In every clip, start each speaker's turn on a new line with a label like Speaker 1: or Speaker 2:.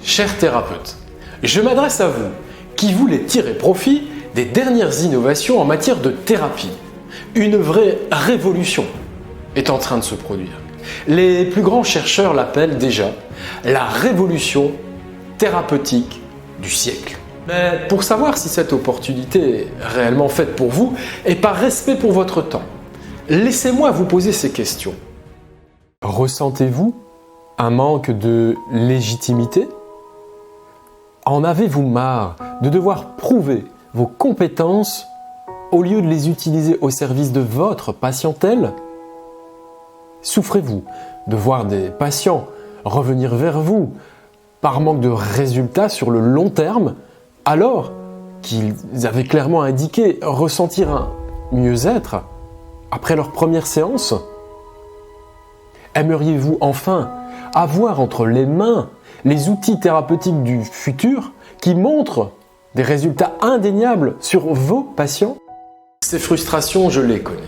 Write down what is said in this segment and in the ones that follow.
Speaker 1: Chers thérapeutes, je m'adresse à vous qui voulez tirer profit des dernières innovations en matière de thérapie. Une vraie révolution est en train de se produire. Les plus grands chercheurs l'appellent déjà la révolution thérapeutique du siècle. Mais pour savoir si cette opportunité est réellement faite pour vous et par respect pour votre temps, laissez-moi vous poser ces questions. Ressentez-vous un manque de légitimité ? En avez-vous marre de devoir prouver vos compétences au lieu de les utiliser au service de votre patientèle ? Souffrez-vous de voir des patients revenir vers vous par manque de résultats sur le long terme alors qu'ils avaient clairement indiqué ressentir un mieux-être après leur première séance ? Aimeriez-vous enfin avoir entre les mains les outils thérapeutiques du futur qui montrent des résultats indéniables sur vos patients ? Ces frustrations, je les connais.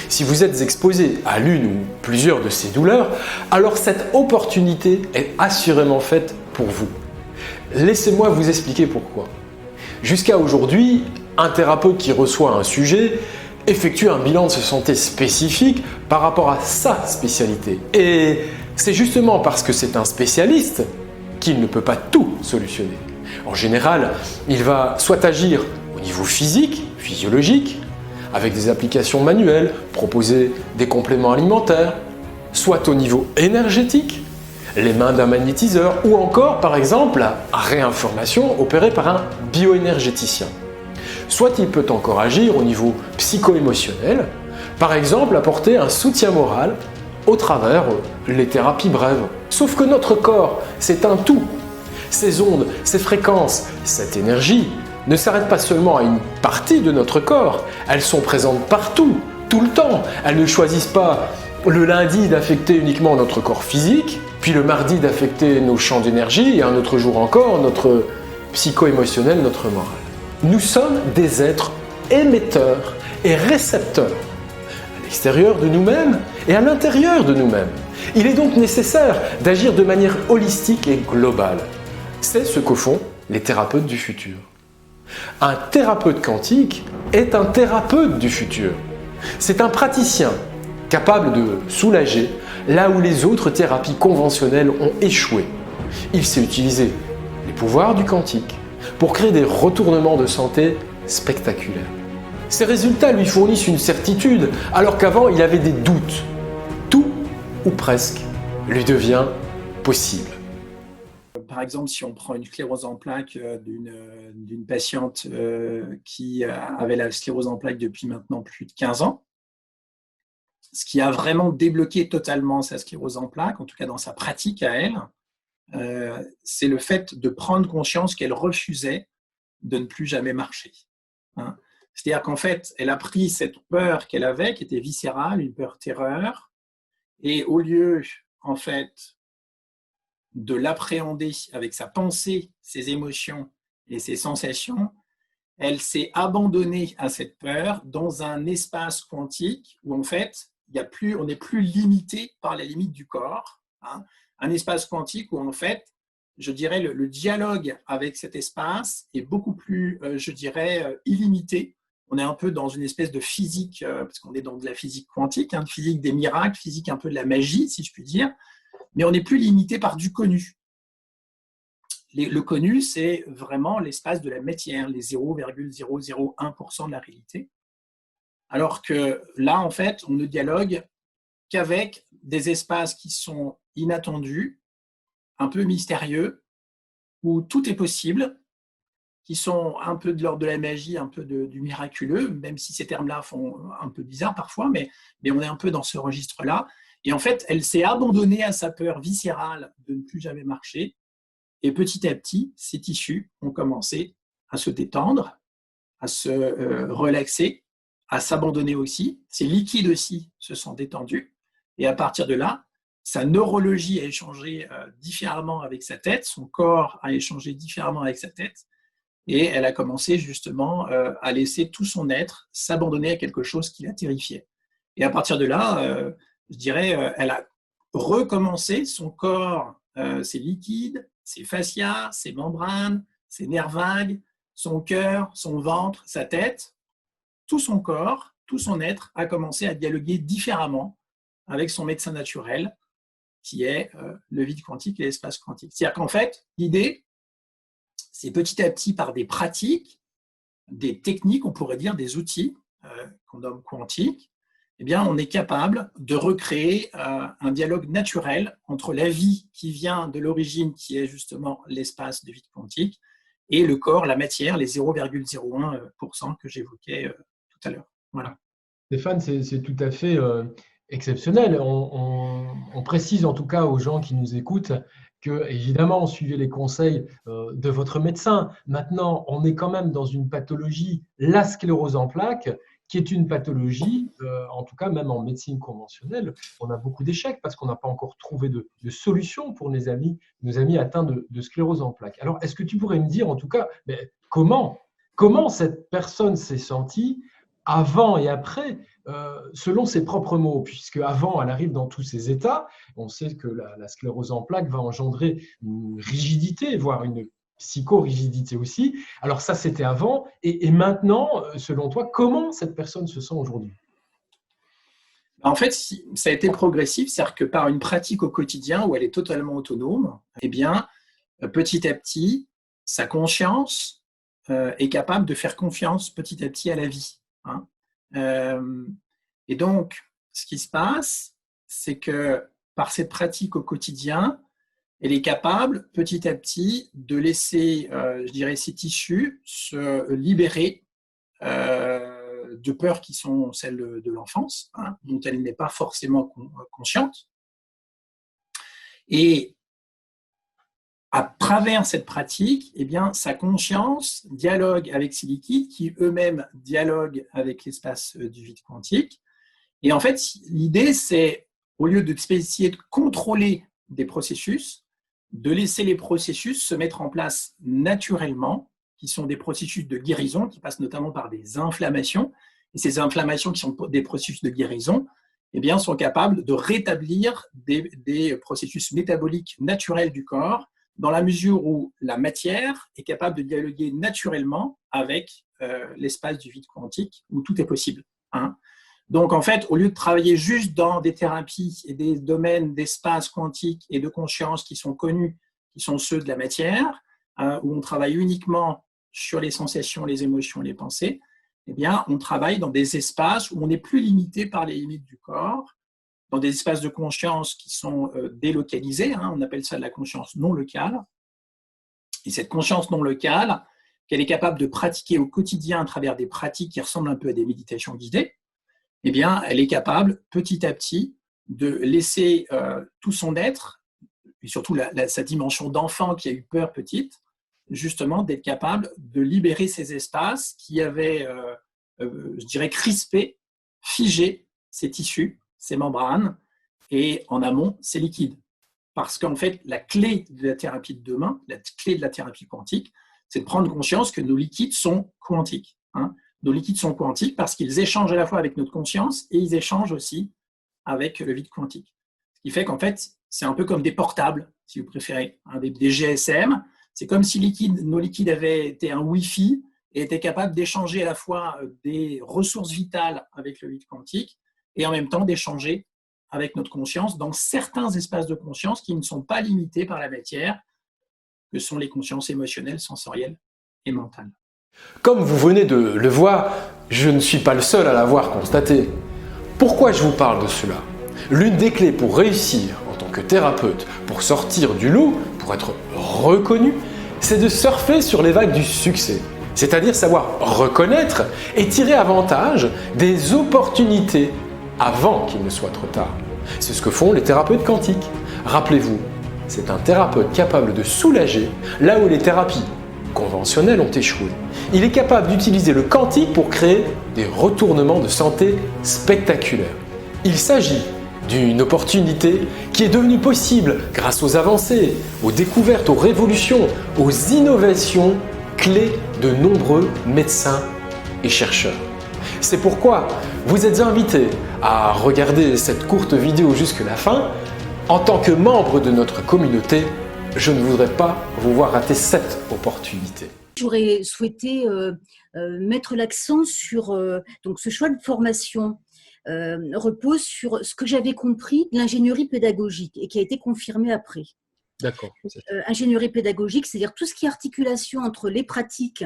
Speaker 1: Si vous êtes exposé à l'une ou plusieurs de ces douleurs, alors cette opportunité est assurément faite pour vous. Laissez-moi vous expliquer pourquoi. Jusqu'à aujourd'hui, un thérapeute qui reçoit un sujet effectue un bilan de sa santé spécifique par rapport à sa spécialité. Et c'est justement parce que c'est un spécialiste qu'il ne peut pas tout solutionner. En général, il va soit agir au niveau physique, physiologique, avec des applications manuelles, proposer des compléments alimentaires, soit au niveau énergétique, les mains d'un magnétiseur, ou encore, par exemple, la réinformation opérée par un bioénergéticien. Soit il peut encore agir au niveau psycho-émotionnel, par exemple apporter un soutien moral au travers les thérapies brèves. Sauf que notre corps, c'est un tout. Ces ondes, ces fréquences, cette énergie ne s'arrêtent pas seulement à une partie de notre corps, elles sont présentes partout, tout le temps. Elles ne choisissent pas le lundi d'affecter uniquement notre corps physique, puis le mardi d'affecter nos champs d'énergie et un autre jour encore notre psycho-émotionnel, notre moral. Nous sommes des êtres émetteurs et récepteurs à l'extérieur de nous-mêmes et à l'intérieur de nous-mêmes. Il est donc nécessaire d'agir de manière holistique et globale. C'est ce que font les thérapeutes du futur. Un thérapeute quantique est un thérapeute du futur. C'est un praticien capable de soulager là où les autres thérapies conventionnelles ont échoué. Il sait utiliser les pouvoirs du quantique pour créer des retournements de santé spectaculaires. Ces résultats lui fournissent une certitude, alors qu'avant il avait des doutes. Tout, ou presque, lui devient possible.
Speaker 2: Par exemple, si on prend une sclérose en plaques d'une patiente qui avait la sclérose en plaques depuis maintenant plus de 15 ans, ce qui a vraiment débloqué totalement sa sclérose en plaques, en tout cas dans sa pratique à elle, c'est le fait de prendre conscience qu'elle refusait de ne plus jamais marcher. Hein. C'est-à-dire qu'en fait, elle a pris cette peur qu'elle avait, qui était viscérale, une peur-terreur, et au lieu, en fait, de l'appréhender avec sa pensée, ses émotions et ses sensations, elle s'est abandonnée à cette peur dans un espace quantique où en fait, on n'est plus limité par la limite du corps. Hein. Un espace quantique où en fait, je dirais, le dialogue avec cet espace est beaucoup plus, je dirais, illimité. On est un peu dans une espèce de physique, parce qu'on est dans de la physique quantique, hein, physique des miracles, physique un peu de la magie, si je puis dire, mais on n'est plus limité par du connu. Le connu, c'est vraiment l'espace de la matière, les 0,001% de la réalité. Alors que là, en fait, on ne dialogue qu'avec des espaces qui sont inattendus, un peu mystérieux, où tout est possible, qui sont un peu de l'ordre de la magie, un peu du miraculeux, même si ces termes-là font un peu bizarre parfois, mais on est un peu dans ce registre-là. Et en fait, elle s'est abandonnée à sa peur viscérale de ne plus jamais marcher. Et petit à petit, ces tissus ont commencé à se détendre, à se relaxer, à s'abandonner aussi. Ces liquides aussi se sont détendus. Et à partir de là, sa neurologie a échangé différemment avec sa tête, son corps a échangé différemment avec sa tête. Et elle a commencé justement à laisser tout son être s'abandonner à quelque chose qui la terrifiait. Et à partir de là, je dirais, elle a recommencé, son corps, ses liquides, ses fascias, ses membranes, ses nerfs vagues, son cœur, son ventre, sa tête, tout son corps, tout son être a commencé à dialoguer différemment avec son médecin naturel, qui est le vide quantique et l'espace quantique. C'est-à-dire qu'en fait, l'idée, c'est petit à petit par des pratiques, des techniques, on pourrait dire des outils qu'on nomme quantiques, eh bien, on est capable de recréer un dialogue naturel entre la vie qui vient de l'origine, qui est justement l'espace de vide quantique, et le corps, la matière, les 0,01% que j'évoquais tout à l'heure. Voilà.
Speaker 3: Stéphane, c'est tout à fait exceptionnel. On précise en tout cas aux gens qui nous écoutent que, évidemment, on suivait les conseils de votre médecin. Maintenant, on est quand même dans une pathologie, la sclérose en plaques, qui est une pathologie, en tout cas même en médecine conventionnelle, on a beaucoup d'échecs parce qu'on n'a pas encore trouvé de solution pour nos amis atteints de sclérose en plaques. Alors, est-ce que tu pourrais me dire en tout cas comment cette personne s'est sentie avant et après, selon ses propres mots, puisque avant elle arrive dans tous ces états, on sait que la sclérose en plaques va engendrer une rigidité, voire une psychorigidité aussi. Alors ça, c'était avant. Et maintenant, selon toi, comment cette personne se sent aujourd'hui?
Speaker 2: En fait, ça a été progressif, c'est-à-dire que par une pratique au quotidien où elle est totalement autonome, eh bien, petit à petit, sa conscience est capable de faire confiance petit à petit à la vie. Et donc, ce qui se passe, c'est que par cette pratique au quotidien, elle est capable petit à petit de laisser, je dirais, ses tissus se libérer de peurs qui sont celles de l'enfance, dont elle n'est pas forcément consciente. Et à travers cette pratique, eh bien, sa conscience dialogue avec ces liquides qui eux-mêmes dialoguent avec l'espace du vide quantique. Et en fait, l'idée, c'est, au lieu d'essayer de contrôler des processus, de laisser les processus se mettre en place naturellement, qui sont des processus de guérison, qui passent notamment par des inflammations. Et ces inflammations, qui sont des processus de guérison, eh bien, sont capables de rétablir des processus métaboliques naturels du corps, dans la mesure où la matière est capable de dialoguer naturellement avec l'espace du vide quantique, où tout est possible. Donc, en fait, au lieu de travailler juste dans des thérapies et des domaines d'espace quantique et de conscience qui sont connus, qui sont ceux de la matière, où on travaille uniquement sur les sensations, les émotions, les pensées, eh bien, on travaille dans des espaces où on n'est plus limité par les limites du corps, dans des espaces de conscience qui sont délocalisés, on appelle ça de la conscience non locale. Et cette conscience non locale, qu'elle est capable de pratiquer au quotidien à travers des pratiques qui ressemblent un peu à des méditations guidées, eh bien, elle est capable, petit à petit, de laisser tout son être, et surtout sa dimension d'enfant qui a eu peur petite, justement d'être capable de libérer ces espaces qui avaient, je dirais, crispé, figé ces tissus, ces membranes, et en amont, ces liquides. Parce qu'en fait, la clé de la thérapie de demain, la clé de la thérapie quantique, c'est de prendre conscience que nos liquides sont quantiques. Nos liquides sont quantiques parce qu'ils échangent à la fois avec notre conscience et ils échangent aussi avec le vide quantique. Ce qui fait qu'en fait, c'est un peu comme des portables, si vous préférez, des GSM. C'est comme si nos liquides avaient été un Wi-Fi et étaient capables d'échanger à la fois des ressources vitales avec le vide quantique et en même temps d'échanger avec notre conscience dans certains espaces de conscience qui ne sont pas limités par la matière, que sont les consciences émotionnelles, sensorielles et mentales.
Speaker 1: Comme vous venez de le voir, je ne suis pas le seul à l'avoir constaté. Pourquoi je vous parle de cela? L'une des clés pour réussir en tant que thérapeute, pour sortir du lot, pour être reconnu, c'est de surfer sur les vagues du succès. C'est-à-dire savoir reconnaître et tirer avantage des opportunités avant qu'il ne soit trop tard. C'est ce que font les thérapeutes quantiques. Rappelez-vous, c'est un thérapeute capable de soulager là où les thérapies conventionnelles ont échoué. Il est capable d'utiliser le quantique pour créer des retournements de santé spectaculaires. Il s'agit d'une opportunité qui est devenue possible grâce aux avancées, aux découvertes, aux révolutions, aux innovations clés de nombreux médecins et chercheurs. C'est pourquoi vous êtes invités à regarder cette courte vidéo jusqu'à la fin en tant que membre de notre communauté je ne voudrais pas vous voir rater cette opportunité.
Speaker 4: J'aurais souhaité mettre l'accent sur donc ce choix de formation repose sur ce que j'avais compris de l'ingénierie pédagogique et qui a été confirmé après.
Speaker 3: D'accord.
Speaker 4: Ingénierie pédagogique, c'est-à-dire tout ce qui est articulation entre les pratiques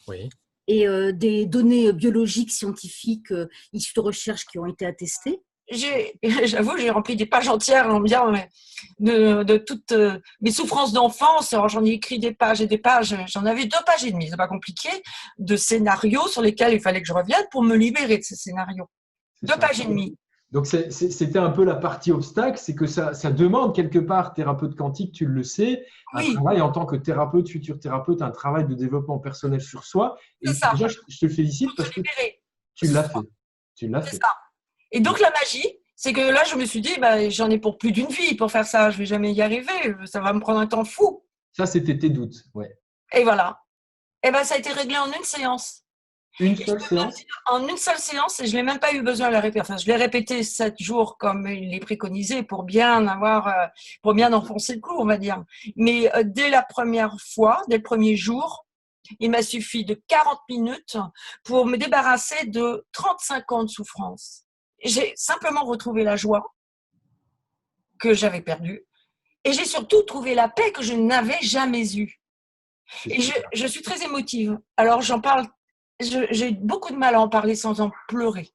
Speaker 3: Oui.
Speaker 4: et des données biologiques, scientifiques, issues de recherches qui ont été attestées.
Speaker 5: J'avoue, j'ai rempli des pages entières en me disant de toutes mes souffrances d'enfance. Alors, j'en ai écrit des pages et des pages. J'en avais 2 pages et demie, c'est pas compliqué, de scénarios sur lesquels il fallait que je revienne pour me libérer de ces scénarios. 2 pages et demie.
Speaker 3: Donc, c'était un peu la partie obstacle, c'est que ça demande quelque part, thérapeute quantique, tu le sais, un travail en tant que thérapeute, futur thérapeute, un travail de développement personnel sur soi. Et déjà, je te félicite parce que tu l'as fait. Tu l'as fait.
Speaker 5: C'est ça. Et donc, la magie, c'est que là, je me suis dit, j'en ai pour plus d'une vie pour faire ça. Je vais jamais y arriver. Ça va me prendre un temps fou.
Speaker 3: Ça, c'était tes doutes. Ouais.
Speaker 5: Et voilà. Et ça a été réglé en une séance.
Speaker 3: Une seule séance?
Speaker 5: En une seule séance, et je n'ai même pas eu besoin de la répéter. Enfin, je l'ai répété 7 jours comme il est préconisé pour bien enfoncer le clou, on va dire. Mais dès la première fois, dès le premier jour, il m'a suffi de 40 minutes pour me débarrasser de 35 ans de souffrance. J'ai simplement retrouvé la joie que j'avais perdue et j'ai surtout trouvé la paix que je n'avais jamais eue. Et je suis très émotive. Alors, j'en parle. J'ai beaucoup de mal à en parler sans en pleurer.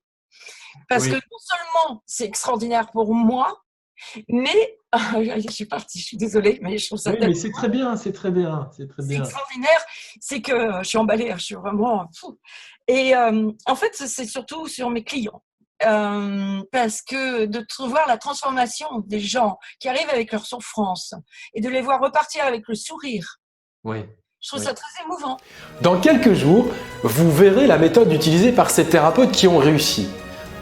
Speaker 5: Parce que non seulement c'est extraordinaire pour moi, mais je suis partie, je suis désolée, mais je trouve ça
Speaker 3: mais c'est très bien, c'est très bien. C'est
Speaker 5: extraordinaire, c'est que je suis emballée, je suis vraiment fou. Et en fait, c'est surtout sur mes clients. Parce que de voir la transformation des gens qui arrivent avec leur souffrance et de les voir repartir avec le sourire.
Speaker 3: Oui.
Speaker 5: Je trouve ça très émouvant.
Speaker 1: Dans quelques jours, vous verrez la méthode utilisée par ces thérapeutes qui ont réussi.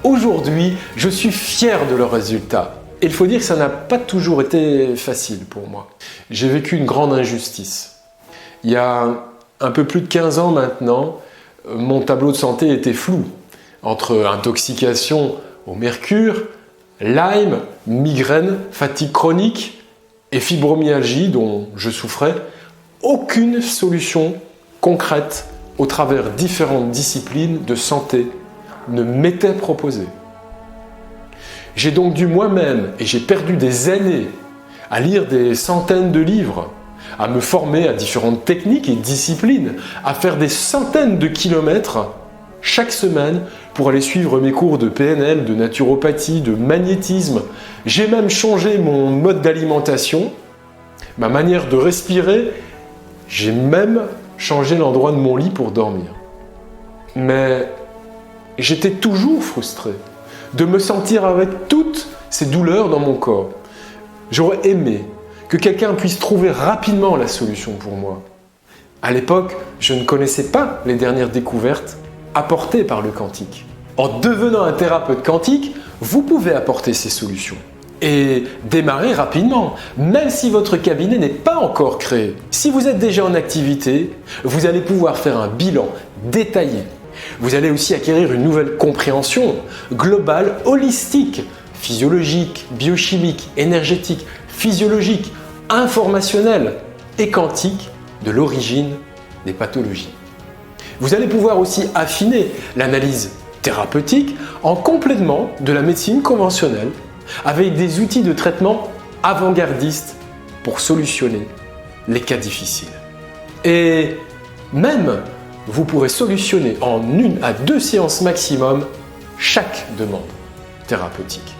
Speaker 1: Aujourd'hui, je suis fier de leurs résultats. Et il faut dire que ça n'a pas toujours été facile pour moi. J'ai vécu une grande injustice. Il y a un peu plus de 15 ans maintenant, mon tableau de santé était flou. Entre intoxication au mercure, Lyme, migraine, fatigue chronique et fibromyalgie dont je souffrais, aucune solution concrète au travers différentes disciplines de santé ne m'était proposée. J'ai donc dû moi-même, et j'ai perdu des années, à lire des centaines de livres, à me former à différentes techniques et disciplines, à faire des centaines de kilomètres chaque semaine pour aller suivre mes cours de PNL, de naturopathie, de magnétisme. J'ai même changé mon mode d'alimentation, ma manière de respirer. J'ai même changé l'endroit de mon lit pour dormir. Mais j'étais toujours frustré de me sentir avec toutes ces douleurs dans mon corps. J'aurais aimé que quelqu'un puisse trouver rapidement la solution pour moi. À l'époque, je ne connaissais pas les dernières découvertes apportées par le quantique. En devenant un thérapeute quantique, vous pouvez apporter ces solutions et démarrer rapidement, même si votre cabinet n'est pas encore créé. Si vous êtes déjà en activité, vous allez pouvoir faire un bilan détaillé. Vous allez aussi acquérir une nouvelle compréhension globale, holistique, physiologique, biochimique, énergétique, physiologique, informationnelle et quantique de l'origine des pathologies. Vous allez pouvoir aussi affiner l'analyse thérapeutique en complément de la médecine conventionnelle avec des outils de traitement avant-gardistes pour solutionner les cas difficiles. Et même, vous pourrez solutionner en 1 à 2 séances maximum chaque demande thérapeutique.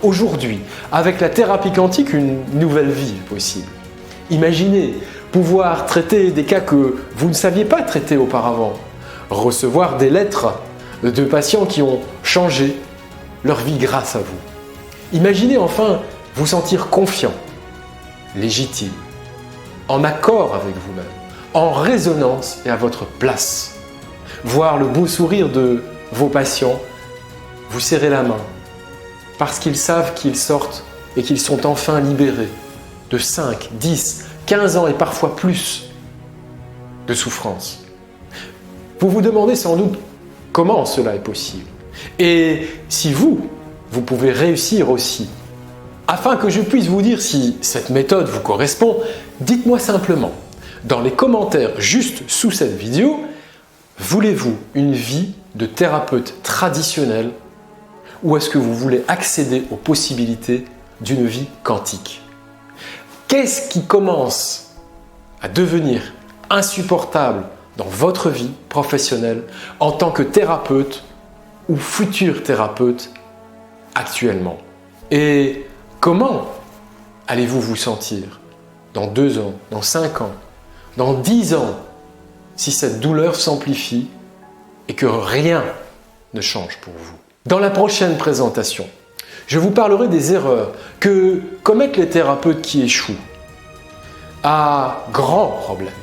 Speaker 1: Aujourd'hui, avec la thérapie quantique, une nouvelle vie est possible. Imaginez pouvoir traiter des cas que vous ne saviez pas traiter auparavant, recevoir des lettres de patients qui ont changé leur vie grâce à vous. Imaginez enfin vous sentir confiant, légitime, en accord avec vous-même, en résonance et à votre place. Voir le beau sourire de vos patients, vous serrer la main, parce qu'ils savent qu'ils sortent et qu'ils sont enfin libérés de 5, 10, 15 ans et parfois plus de souffrance. Vous vous demandez sans doute comment cela est possible. Et si vous pouvez réussir aussi Afin que je puisse vous dire si cette méthode vous correspond, dites-moi simplement dans les commentaires juste sous cette vidéo, voulez-vous une vie de thérapeute traditionnelle ou est-ce que vous voulez accéder aux possibilités d'une vie quantique? Qu'est-ce qui commence à devenir insupportable dans votre vie professionnelle en tant que thérapeute ou futur thérapeute actuellement? Et comment allez-vous vous sentir dans 2 ans, dans 5 ans, dans 10 ans si cette douleur s'amplifie et que rien ne change pour vous? Dans la prochaine présentation, je vous parlerai des erreurs que commettent les thérapeutes qui échouent. À grand problème.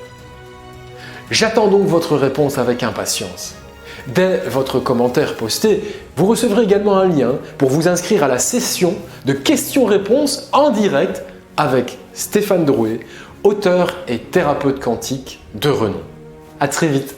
Speaker 1: J'attends donc votre réponse avec impatience. Dès votre commentaire posté, vous recevrez également un lien pour vous inscrire à la session de questions-réponses en direct avec Stéphane Drouet, auteur et thérapeute quantique de renom. À très vite.